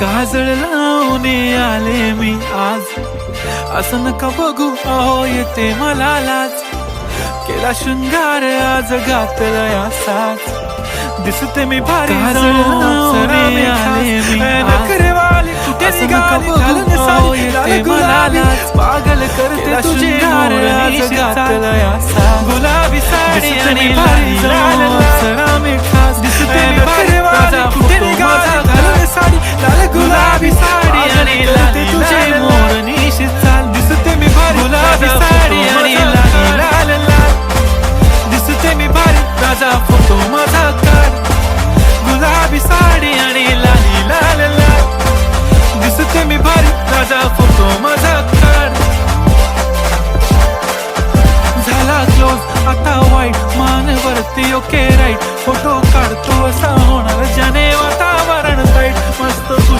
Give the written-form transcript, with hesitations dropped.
काजळ लावून आले मी आज, असं नका बघू अहो येते मला लाज. केला शृंगार आज घातला साज, दिसते मी भारी लावून आले मी नखरेवाली कुठे निघाली घालून साडी लाल गुलाबी, पागल करते तुझे आज घातला साज. गुलाबी साडी आणि भारी लाल लाल मी खास, दिसते मी भारी